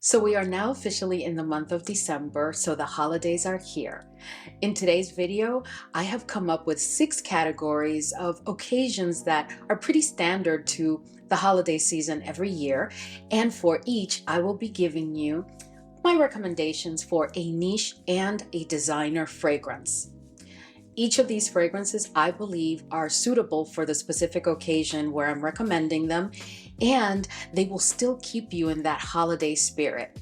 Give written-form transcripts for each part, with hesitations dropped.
So we are now officially in the month of December, so the holidays are here. In today's video, I have come up with 6 categories of occasions that are pretty standard to the holiday season every year. And for each, I will be giving you my recommendations for a niche and a designer fragrance. Each of these fragrances, I believe, are suitable for the specific occasion where I'm recommending them, and they will still keep you in that holiday spirit.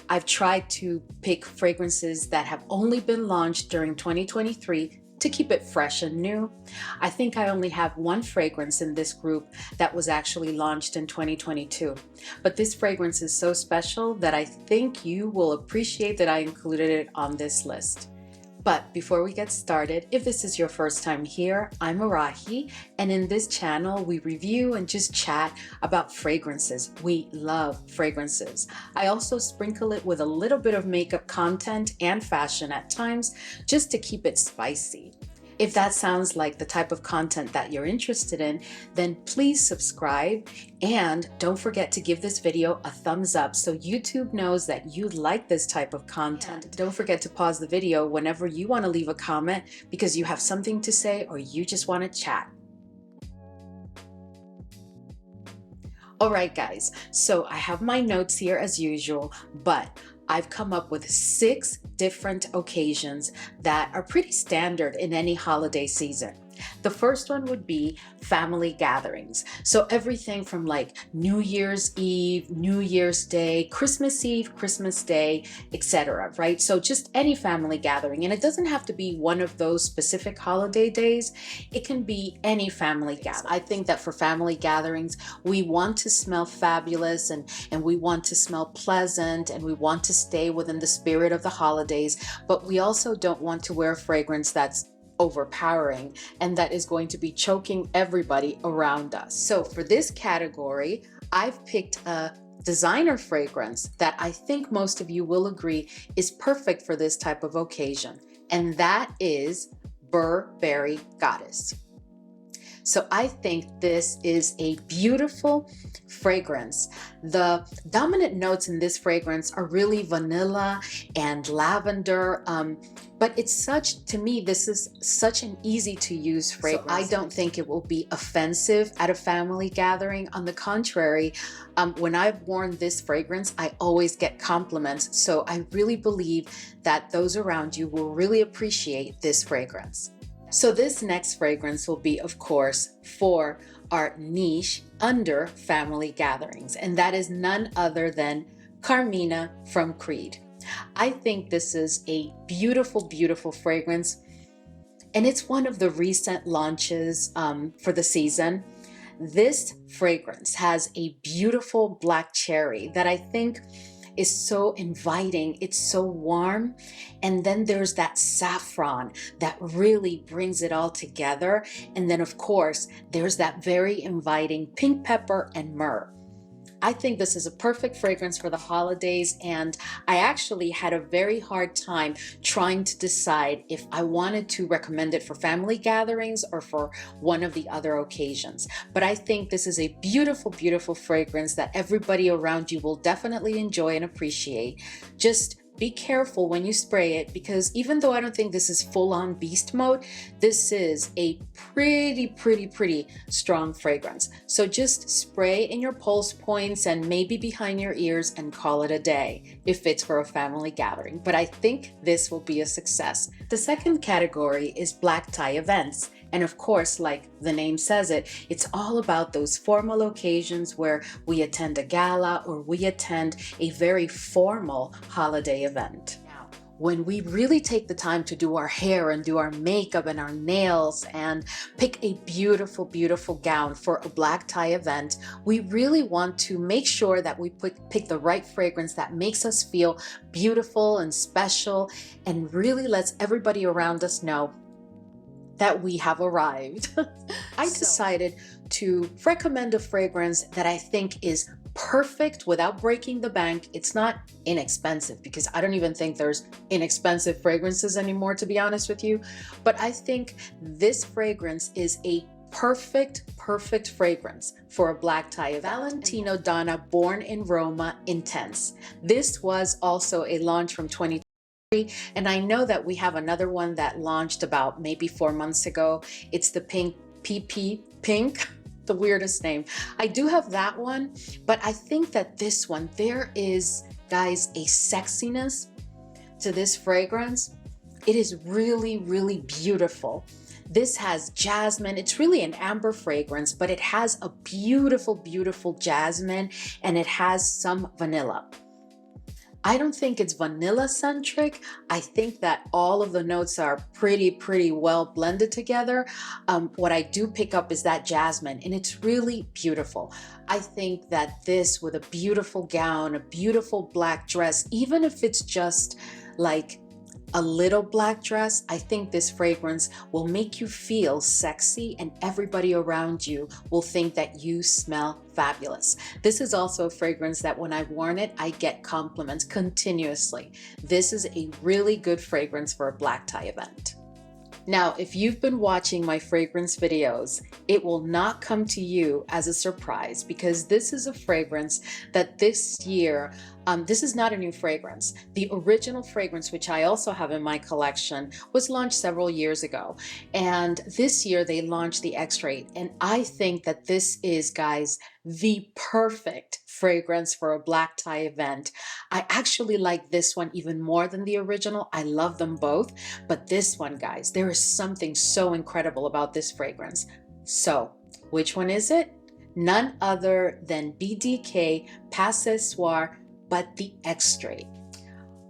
I've tried to pick fragrances that have only been launched during 2023 to keep it fresh and new. I think I only have one fragrance in this group that was actually launched in 2022. But this fragrance is so special that I think you will appreciate that I included it on this list. But before we get started, if this is your first time here, I'm Arahi, and in this channel we review and just chat about fragrances. We love fragrances. I also sprinkle it with a little bit of makeup content and fashion at times, just to keep it spicy. If that sounds like the type of content that you're interested in, then please subscribe and don't forget to give this video a thumbs up so YouTube knows that you like this type of content. And don't forget to pause the video whenever you want to leave a comment because you have something to say or you just want to chat. All right, guys, so I have my notes here as usual, but I've come up with 6 different occasions that are pretty standard in any holiday season. The first one would be family gatherings. So everything from like New Year's Eve, New Year's Day, Christmas Eve, Christmas Day, etc. Right? So just any family gathering. And it doesn't have to be one of those specific holiday days. It can be any family gathering. I think that for family gatherings, we want to smell fabulous and we want to smell pleasant and we want to stay within the spirit of the holidays, but we also don't want to wear a fragrance that's overpowering and that is going to be choking everybody around us. So for this category, I've picked a designer fragrance that I think most of you will agree is perfect for this type of occasion, and that is Burberry Goddess. So I think this is a beautiful fragrance. The dominant notes in this fragrance are really vanilla and lavender, but it's to me, this is such an easy to use fragrance. So I don't think it will be offensive at a family gathering. On the contrary, when I've worn this fragrance, I always get compliments. So I really believe that those around you will really appreciate this fragrance. So this next fragrance will be, of course, for our niche under family gatherings, and that is none other than Carmina from Creed. I think this is a beautiful, beautiful fragrance, and it's one of the recent launches for the season. This fragrance has a beautiful black cherry that I think is so inviting. It's so warm. And then there's that saffron that really brings it all together. And then of course, there's that very inviting pink pepper and myrrh. I think this is a perfect fragrance for the holidays, and I actually had a very hard time trying to decide if I wanted to recommend it for family gatherings or for one of the other occasions. But I think this is a beautiful, beautiful fragrance that everybody around you will definitely enjoy and appreciate. Just be careful when you spray it, because even though I don't think this is full-on beast mode, this is a pretty strong fragrance. So just spray in your pulse points and maybe behind your ears and call it a day if it's for a family gathering. But I think this will be a success. The second category is black tie events. And of course, like the name says it, it's all about those formal occasions where we attend a gala or we attend a very formal holiday event. Now, when we really take the time to do our hair and do our makeup and our nails and pick a beautiful, beautiful gown for a black tie event, we really want to make sure that we pick the right fragrance that makes us feel beautiful and special and really lets everybody around us know that we have arrived. I decided to recommend a fragrance that I think is perfect without breaking the bank. It's not inexpensive, because I don't even think there's inexpensive fragrances anymore, to be honest with you. But I think this fragrance is a perfect fragrance for a black tie event. Valentino Donna Born in Roma Intense. This was also a launch from 2023, and I know that we have another one that launched about maybe 4 months ago. It's the pink PP Pink, the weirdest name. I do have that one, but I think that this one, there is, guys, a sexiness to this fragrance. It is really beautiful. This has jasmine. It's really an amber fragrance, but it has a beautiful jasmine, and it has some vanilla. I don't think it's vanilla centric. I think that all of the notes are pretty well blended together. What I do pick up is that jasmine, and it's really beautiful. I think that this, with a beautiful gown, a beautiful black dress, even if it's just like a little black dress, I think this fragrance will make you feel sexy, and everybody around you will think that you smell fabulous. This is also a fragrance that when I've worn it, I get compliments continuously. This is a really good fragrance for a black tie event. Now, if you've been watching my fragrance videos, it will not come to you as a surprise, because this is a fragrance that this year, this is not a new fragrance. The original fragrance, which I also have in my collection, was launched several years ago. And this year they launched the X-Ray. And I think that this is, guys, the perfect fragrance for a black tie event. I actually like this one even more than the original. I love them both, but this one, guys, there is something so incredible about this fragrance. So which one is it? None other than BDK Passessoir, but the X-Ray.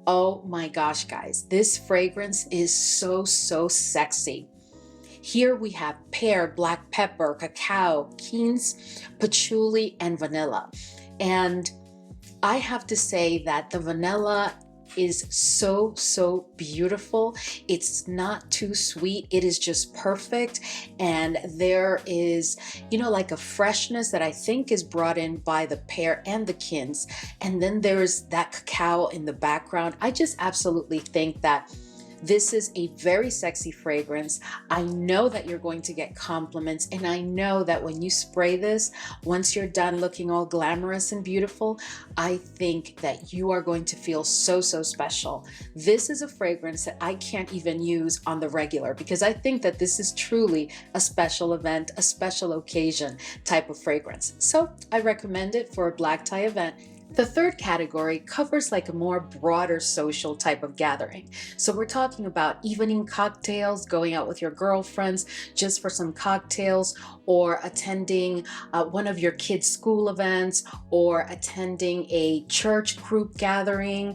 Oh my gosh, guys, this fragrance is so sexy. Here we have pear, black pepper, cacao, quince, patchouli, and vanilla. And I have to say that the vanilla is so beautiful. It's not too sweet. It is just perfect. And there is, you know, like a freshness that I think is brought in by the pear and the quince. And then there's that cacao in the background. I just absolutely think that this is a very sexy fragrance. I know that you're going to get compliments, and I know that when you spray this, once you're done looking all glamorous and beautiful, I think that you are going to feel so special. This is a fragrance that I can't even use on the regular, because I think that this is truly a special event, a special occasion type of fragrance. So I recommend it for a black tie event. The third category covers like a more broader social type of gathering. So we're talking about evening cocktails, going out with your girlfriends just for some cocktails, or attending one of your kids' school events, or attending a church group gathering,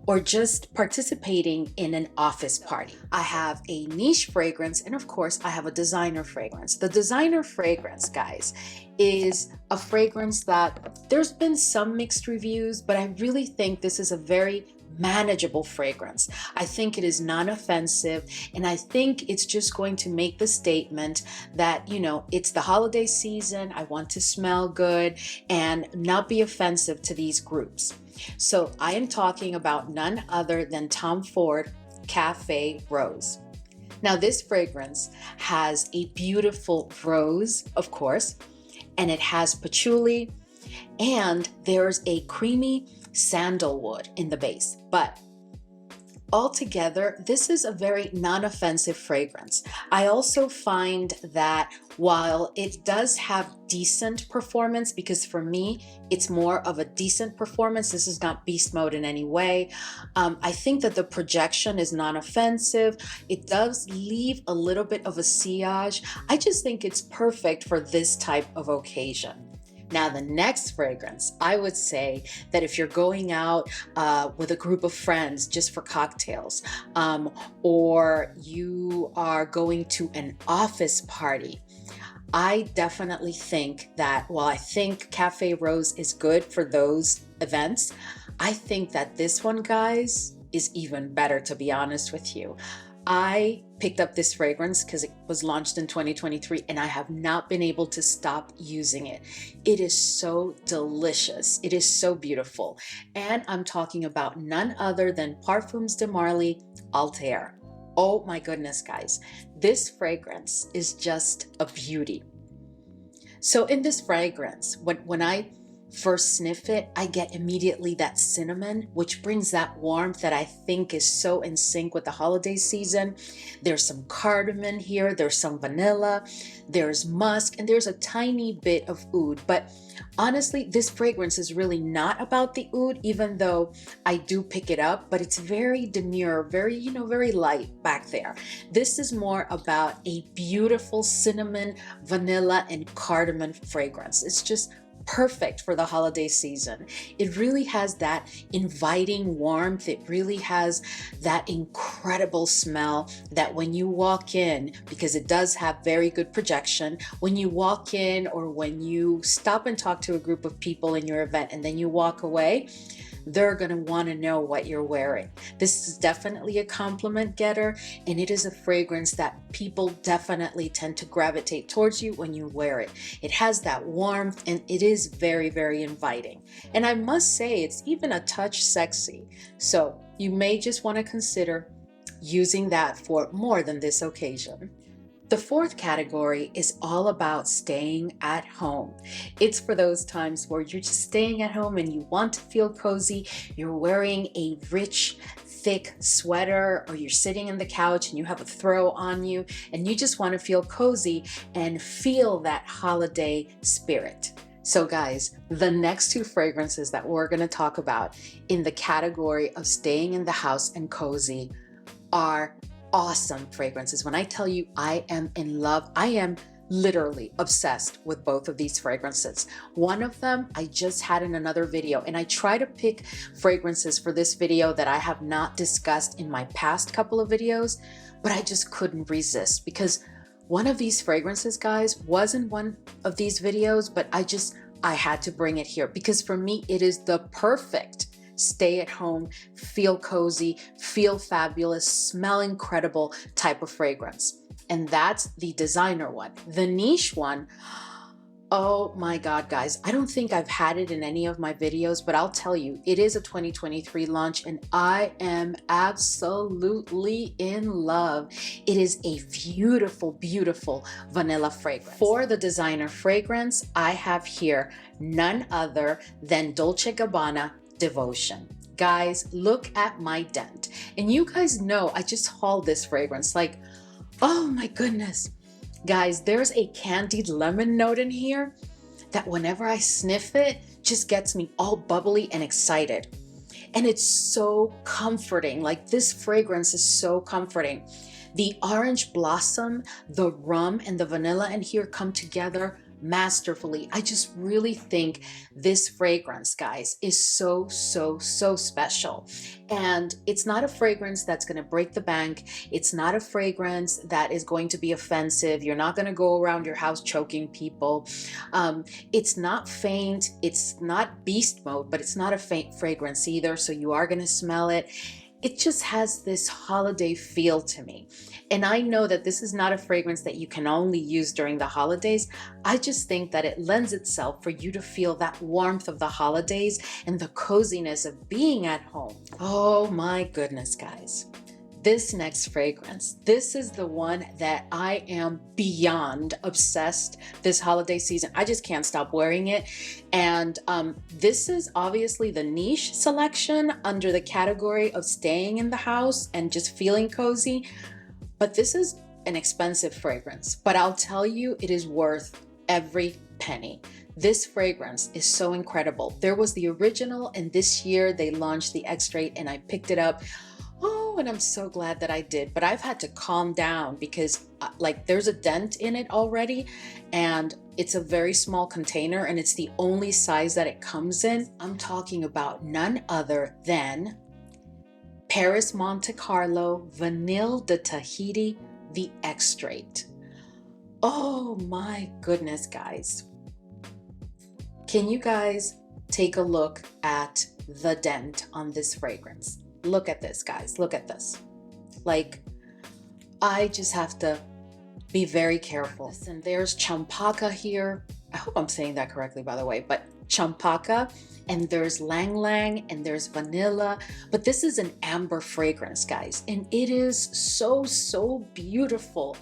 or just participating in an office party. I have a niche fragrance, and of course I have a designer fragrance. The designer fragrance, guys, is a fragrance that there's been some mixed reviews, but I really think this is a very manageable fragrance. I think it is non-offensive, and I think it's just going to make the statement that, you know, it's the holiday season, I want to smell good and not be offensive to these groups. So I am talking about none other than Tom Ford Cafe Rose. Now this fragrance has a beautiful rose, of course, and it has patchouli, and there's a creamy sandalwood in the base. But altogether, this is a very non-offensive fragrance. I also find that while it does have decent performance, because for me, it's more of a decent performance, this is not beast mode in any way. I think that the projection is non-offensive. It does leave a little bit of a sillage. I just think it's perfect for this type of occasion. Now, the next fragrance, I would say that if you're going out with a group of friends just for cocktails, or you are going to an office party, I definitely think that while I think Cafe Rose is good for those events, I think that this one, guys, is even better, to be honest with you. I picked up this fragrance because it was launched in 2023, and I have not been able to stop using it. It is so delicious. It is so beautiful. And I'm talking about none other than Parfums de Marly Altair. Oh my goodness, guys. This fragrance is just a beauty. So in this fragrance, when I first sniff it, I get immediately that cinnamon, which brings that warmth that I think is so in sync with the holiday season. There's some cardamom here, there's some vanilla, there's musk, and there's a tiny bit of oud. But honestly, this fragrance is really not about the oud, even though I do pick it up, but it's very demure, very, very light back there. This is more about a beautiful cinnamon, vanilla, and cardamom fragrance. It's just perfect for the holiday season. It really has that inviting warmth. It really has that incredible smell that when you walk in, because it does have very good projection, when you walk in or when you stop and talk to a group of people in your event and then you walk away, they're going to want to know what you're wearing. This is definitely a compliment getter, and it is a fragrance that people definitely tend to gravitate towards you when you wear it. It has that warmth and it is very, very inviting. And I must say, it's even a touch sexy. So you may just want to consider using that for more than this occasion. The fourth category is all about staying at home. It's for those times where you're just staying at home and you want to feel cozy. You're wearing a rich, thick sweater, or you're sitting on the couch and you have a throw on you and you just want to feel cozy and feel that holiday spirit. So guys, the next two fragrances that we're going to talk about in the category of staying in the house and cozy are awesome fragrances. When I tell you I am in love, I am literally obsessed with both of these fragrances. One of them I just had in another video, and I try to pick fragrances for this video that I have not discussed in my past couple of videos, but I just couldn't resist because one of these fragrances, guys, wasn't one of these videos, but I had to bring it here because for me, it is the perfect stay at home, feel cozy, feel fabulous, smell incredible type of fragrance. And that's the designer one. The niche one, oh my God, guys, I don't think I've had it in any of my videos, but I'll tell you, it is a 2023 launch and I am absolutely in love. It is a beautiful, beautiful vanilla fragrance. For the designer fragrance, I have here none other than Dolce & Gabbana Devotion. Guys, look at my dent. And you guys know I just hauled this fragrance like, oh my goodness. Guys, there's a candied lemon note in here that whenever I sniff it, just gets me all bubbly and excited. And it's so comforting. Like this fragrance is so comforting. The orange blossom, the rum, and the vanilla in here come together masterfully. I just really think this fragrance, guys, is so, so, so special. And it's not a fragrance that's going to break the bank. It's not a fragrance that is going to be offensive. You're not going to go around your house choking people. It's not faint. It's not beast mode, but it's not a faint fragrance either. So you are going to smell it. It just has this holiday feel to me. And I know that this is not a fragrance that you can only use during the holidays. I just think that it lends itself for you to feel that warmth of the holidays and the coziness of being at home. Oh my goodness, guys. This next fragrance, this is the one that I am beyond obsessed this holiday season. I just can't stop wearing it. And this is obviously the niche selection under the category of staying in the house and just feeling cozy. But this is an expensive fragrance, but I'll tell you, it is worth every penny. This fragrance is so incredible. There was the original, and this year they launched the X-Straight, and I picked it up. Oh, and I'm so glad that I did, but I've had to calm down because like there's a dent in it already, and it's a very small container, and it's the only size that it comes in. I'm talking about none other than Paris Monte Carlo Vanille de Tahiti, the X-Straight. Oh my goodness, guys. Can you guys take a look at the dent on this fragrance? Look at this, guys. Look at this. Like, I just have to be very careful. And there's champaka here. I hope I'm saying that correctly, by the way, but champaka, and there's lang lang, and there's vanilla, but this is an amber fragrance, guys, and it is so beautiful.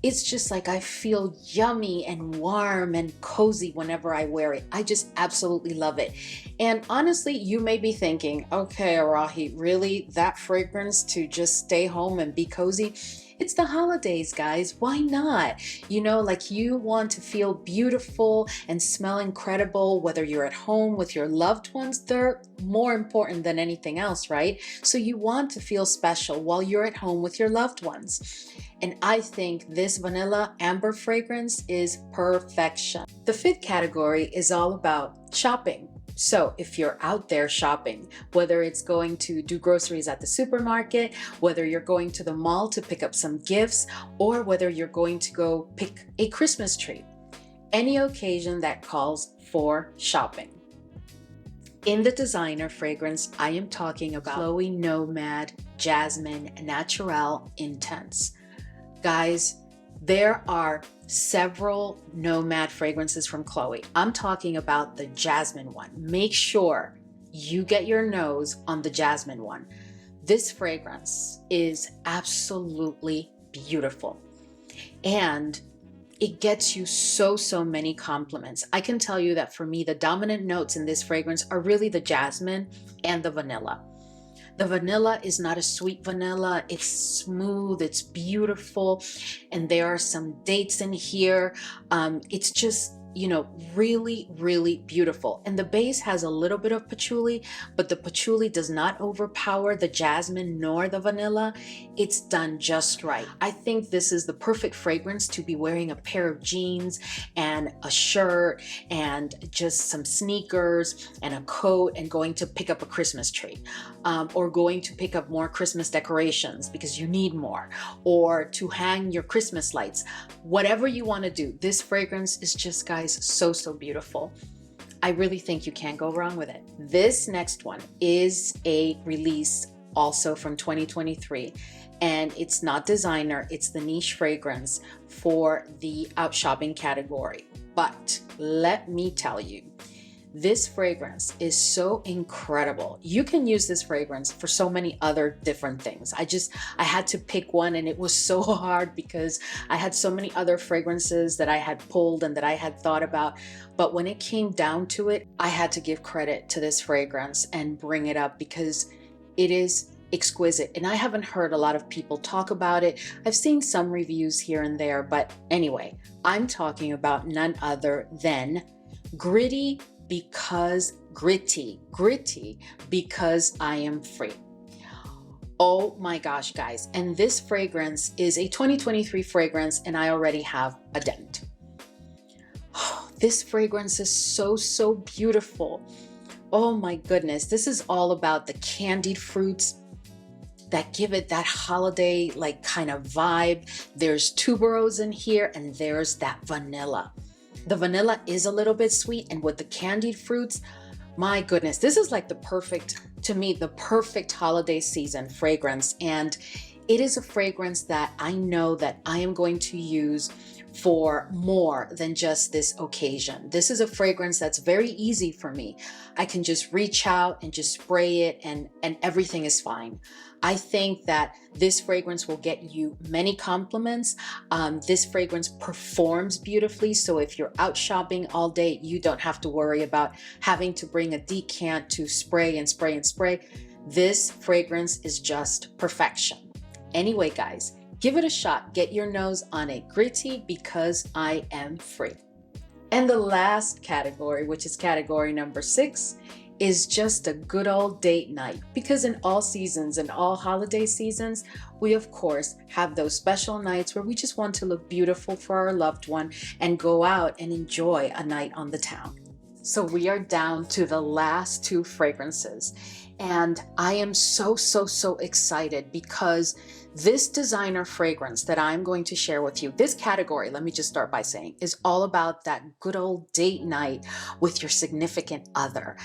It's just like I feel yummy and warm and cozy whenever I wear it. I just absolutely love it. And honestly, you may be thinking, okay, Arahi, really that fragrance to just stay home and be cozy? It's the holidays, guys. Why not? You know, like you want to feel beautiful and smell incredible, whether you're at home with your loved ones, they're more important than anything else, right? So you want to feel special while you're at home with your loved ones. And I think this vanilla amber fragrance is perfection. The fifth category is all about shopping. So if you're out there shopping, whether it's going to do groceries at the supermarket, whether you're going to the mall to pick up some gifts, or whether you're going to go pick a Christmas tree, any occasion that calls for shopping. In the designer fragrance, I am talking about Chloe Nomad Jasmine Naturel Intense. Guys, there are several Nomad fragrances from Chloe. I'm talking about the Jasmine one. Make sure you get your nose on the Jasmine one. This fragrance is absolutely beautiful, and it gets you so many compliments. I can tell you that for me, the dominant notes in this fragrance are really the jasmine and the vanilla. The vanilla is not a sweet vanilla. It's smooth, it's beautiful, and there are some dates in here. It's just, you know, really beautiful. And the base has a little bit of patchouli, but the patchouli does not overpower the jasmine nor the vanilla. It's done just right. I think this is the perfect fragrance to be wearing a pair of jeans and a shirt and just some sneakers and a coat and going to pick up a Christmas tree, or going to pick up more Christmas decorations because you need more, or to hang your Christmas lights. Whatever you want to do, this fragrance is just, guys, so beautiful. I really think you can't go wrong with it. This next one is a release also from 2023, and it's not designer, it's the niche fragrance for the out shopping category. But let me tell you, this fragrance is so incredible. You can use this fragrance for so many other different things. I had to pick one, and it was so hard because I had so many other fragrances that I had pulled and that I had thought about. But when it came down to it, I had to give credit to this fragrance and bring it up because it is exquisite. And I haven't heard a lot of people talk about it. I've seen some reviews here and there, but anyway, I'm talking about none other than Gritty because gritty because I am free. Oh my gosh, guys. And this fragrance is a 2023 fragrance, and I already have a dent. This fragrance is so beautiful. Oh my goodness. This is all about the candied fruits that give it that holiday like kind of vibe. There's tuberose in here, and there's that vanilla. The vanilla is a little bit sweet, and with the candied fruits, my goodness, this is like the perfect, to me, the perfect holiday season fragrance. And it is a fragrance that I know that I am going to use for more than just this occasion. This is a fragrance that's very easy for me. I can just reach out and just spray it, and everything is fine. I think that this fragrance will get you many compliments. This fragrance performs beautifully. So if you're out shopping all day, you don't have to worry about having to bring a decant to spray and spray and spray. This fragrance is just perfection. Anyway, guys, give it a shot. Get your nose on a Gritty because I am free. And the last category, which is category number 6, is just a good old date night. Because in all seasons and all holiday seasons, we of course have those special nights where we just want to look beautiful for our loved one and go out and enjoy a night on the town. So we are down to the last 2 fragrances. And I am so excited because this designer fragrance that I'm going to share with you, this category, let me just start by saying, is all about that good old date night with your significant other.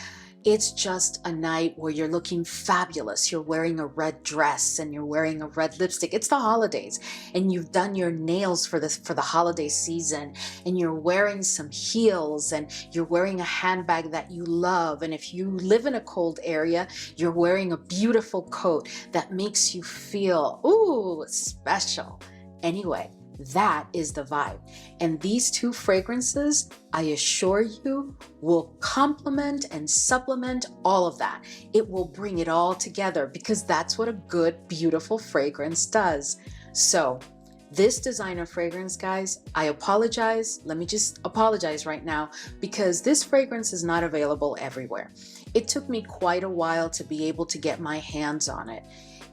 It's just a night where you're looking fabulous. You're wearing a red dress and you're wearing a red lipstick. It's the holidays and you've done your nails for the holiday season, and you're wearing some heels and you're wearing a handbag that you love. And if you live in a cold area, you're wearing a beautiful coat that makes you feel, ooh, special. Anyway, that is the vibe. And these two fragrances, I assure you, will complement and supplement all of that. It will bring it all together, because that's what a good, beautiful fragrance does. So this designer fragrance, guys, I apologize. Let me just apologize right now, because this fragrance is not available everywhere. It took me quite a while to be able to get my hands on it.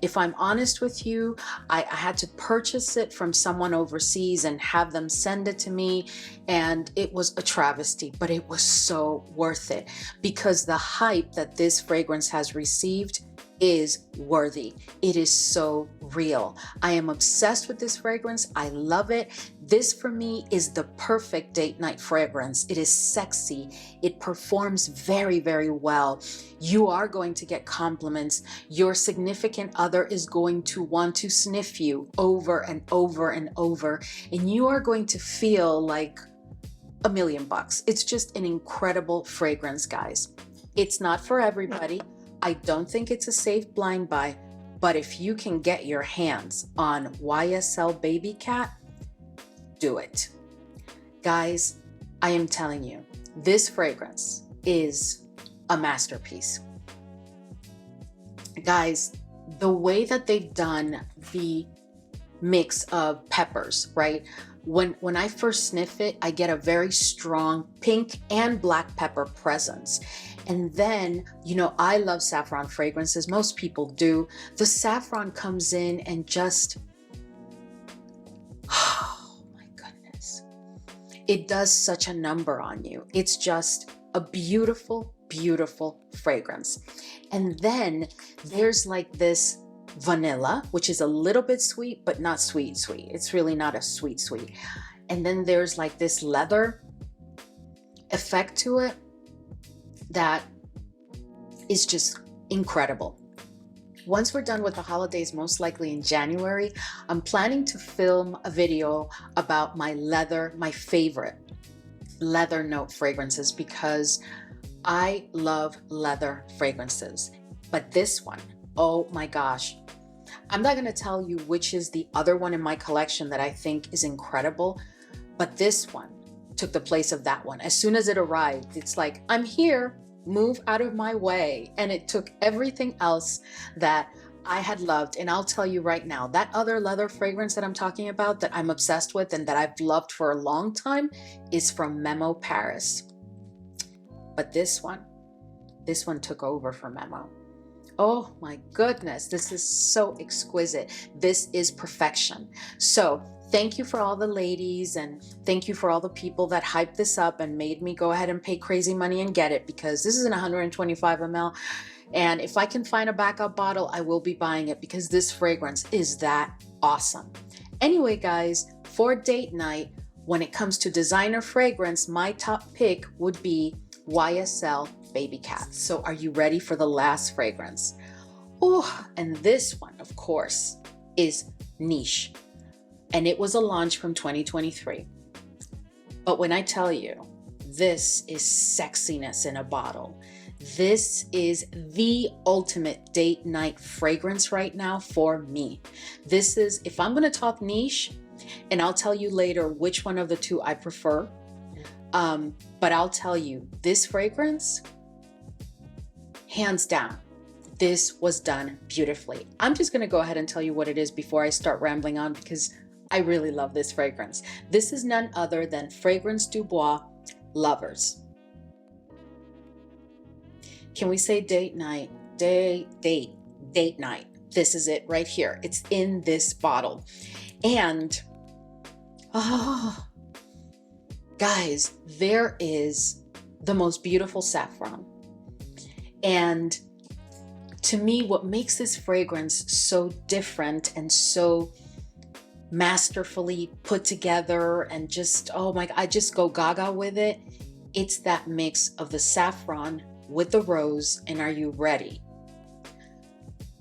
If I'm honest with you, I had to purchase it from someone overseas and have them send it to me. And it was a travesty, but it was so worth it, because the hype that this fragrance has received is worthy. It is so real. I am obsessed with this fragrance. I love it. This for me is the perfect date night fragrance. It is sexy. It performs very, very well. You are going to get compliments. Your significant other is going to want to sniff you over and over and over, and you are going to feel like $1,000,000. It's just an incredible fragrance, guys. It's not for everybody. I don't think it's a safe blind buy, but if you can get your hands on YSL BABYCAT, do it. Guys, I am telling you, this fragrance is a masterpiece. Guys, the way that they've done the mix of peppers, right? When I first sniff it, I get a very strong pink and black pepper presence. And then, you know, I love saffron fragrances. Most people do. The saffron comes in and just, oh my goodness. It does such a number on you. It's just a beautiful, beautiful fragrance. And then there's like this vanilla, which is a little bit sweet, but not sweet, sweet. It's really not a sweet, sweet. And then there's like this leather effect to it that is just incredible. Once we're done with the holidays, most likely in January, I'm planning to film a video about my favorite leather note fragrances, because I love leather fragrances. But this one, oh my gosh. I'm not going to tell you which is the other one in my collection that I think is incredible, but this one took the place of that one. As soon as it arrived, it's like, I'm here, move out of my way. And it took everything else that I had loved. And I'll tell you right now, that other leather fragrance that I'm talking about, that I'm obsessed with and that I've loved for a long time, is from Memo Paris. But this one took over for Memo. Oh my goodness, this is so exquisite. This is perfection. So thank you for all the ladies, and thank you for all the people that hyped this up and made me go ahead and pay crazy money and get it, because this is an 125 ml. And if I can find a backup bottle, I will be buying it, because this fragrance is that awesome. Anyway, guys, for date night, when it comes to designer fragrance, my top pick would be YSL BABYCAT. So are you ready for the last fragrance? Oh, and this one, of course, is Niche. And it was a launch from 2023. But when I tell you, this is sexiness in a bottle. This is the ultimate date night fragrance right now for me. This is, if I'm going to talk niche, and I'll tell you later which one of the two I prefer, but I'll tell you, this fragrance, hands down, this was done beautifully. I'm just going to go ahead and tell you what it is before I start rambling on, because I really love this fragrance. This is none other than Fragrance du Bois Lovers. Can we say date night? Date night. This is it right here. It's in this bottle. And, oh, guys, there is the most beautiful saffron. And to me, what makes this fragrance so different and so masterfully put together and just, oh my God, I just go gaga with it. It's that mix of the saffron with the rose, and are you ready?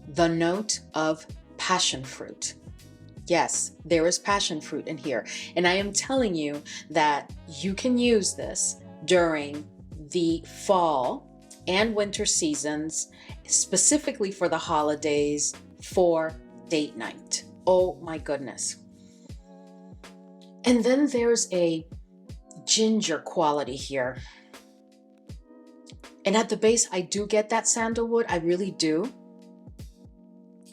The note of passion fruit. Yes, there is passion fruit in here. And I am telling you that you can use this during the fall and winter seasons, specifically for the holidays, for date night. Oh my goodness. And then there's a ginger quality here. And at the base, I do get that sandalwood. I really do.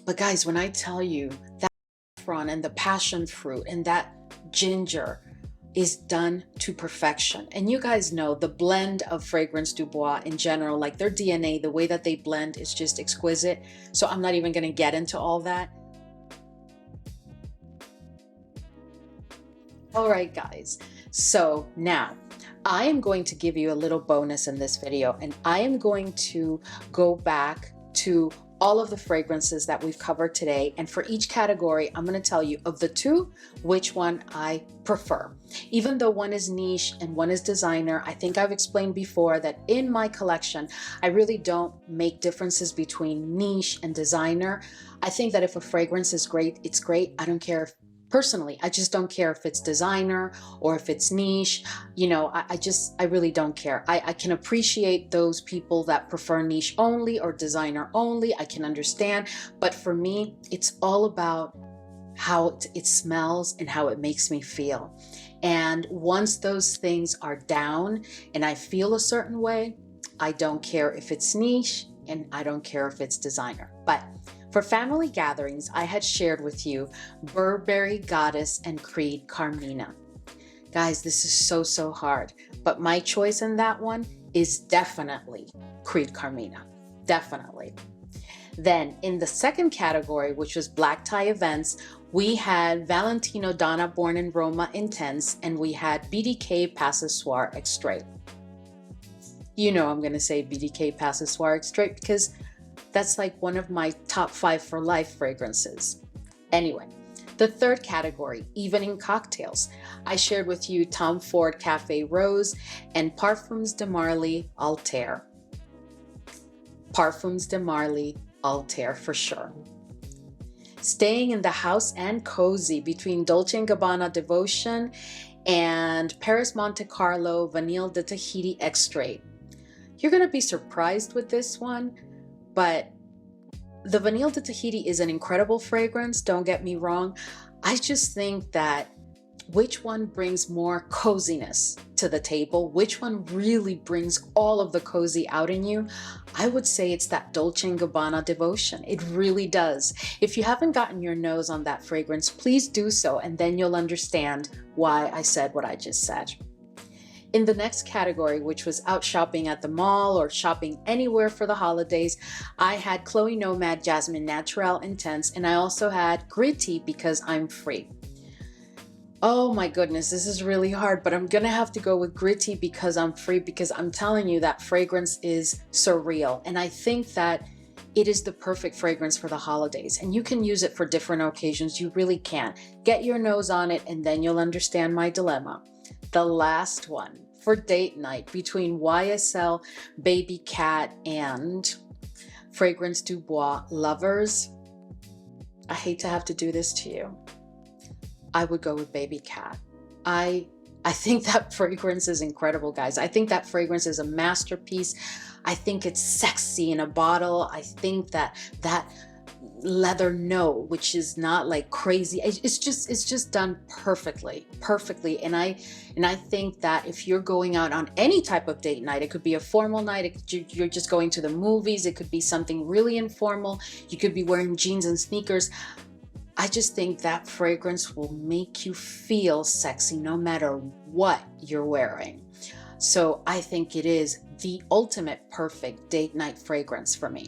But guys, when I tell you that saffron and the passion fruit and that ginger is done to perfection. And you guys know the blend of Fragrance du Bois in general, like their DNA, the way that they blend is just exquisite. So I'm not even going to get into all that. All right, guys. So now I am going to give you a little bonus in this video, and I am going to go back to all of the fragrances that we've covered today. And for each category, I'm going to tell you of the two, which one I prefer. Even though one is niche and one is designer, I think I've explained before that in my collection, I really don't make differences between niche and designer. I think that if a fragrance is great, it's great. I don't care if personally, I just don't care if it's designer or if it's niche. You know, I really don't care. I can appreciate those people that prefer niche only or designer only. I can understand. But for me, it's all about how it smells and how it makes me feel. And once those things are down and I feel a certain way, I don't care if it's niche and I don't care if it's designer. But for family gatherings, I had shared with you Burberry Goddess and Creed Carmina. Guys, this is so hard, but my choice in that one is definitely Creed Carmina, definitely. Then in the second category, which was black tie events, we had Valentino Donna Born in Roma Intense, and we had BDK Passoir Extrait. You know I'm going to say BDK Passoir Extrait because that's like one of my top 5 for life fragrances. Anyway, the third category, evening cocktails. I shared with you Tom Ford Cafe Rose and Parfums de Marly Altair. Parfums de Marly Altair for sure. Staying in the house and cozy between Dolce & Gabbana Devotion and Paris Monte Carlo Vanille de Tahiti Extrait. You're going to be surprised with this one, but the Vanille de Tahiti is an incredible fragrance, don't get me wrong. I just think that which one brings more coziness to the table, which one really brings all of the cozy out in you, I would say it's that Dolce & Gabbana Devotion. It really does. If you haven't gotten your nose on that fragrance, please do so, and then you'll understand why I said what I just said. In the next category, which was out shopping at the mall or shopping anywhere for the holidays, I had Chloe Nomad Jasmine Naturelle Intense, and I also had Gritty Because I'm Free. Oh my goodness, this is really hard, but I'm gonna have to go with Gritty Because I'm Free because I'm telling you that fragrance is surreal. And I think that it is the perfect fragrance for the holidays, and you can use it for different occasions. You really can. Get your nose on it and then you'll understand my dilemma. The last one for date night between YSL BABYCAT and Fragrance du Bois Lovers. I hate to have to do this to you. I would go with BABYCAT. I think that fragrance is incredible, guys. I think that fragrance is a masterpiece. I think it's sexy in a bottle. I think that leather note, which is not like crazy, it's just done perfectly. And I think that if you're going out on any type of date night, it could be a formal night, you're just going to the movies, it could be something really informal, you could be wearing jeans and sneakers. I just think that fragrance will make you feel sexy no matter what you're wearing. So I think it is the ultimate perfect date night fragrance for me.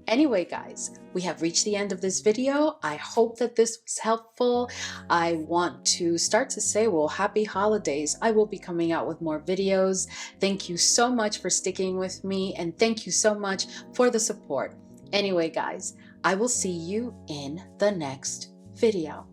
Anyway, guys, we have reached the end of this video. I hope that this was helpful. I want to start to say, well, happy holidays. I will be coming out with more videos. Thank you so much for sticking with me, and thank you so much for the support. Anyway, guys, I will see you in the next video.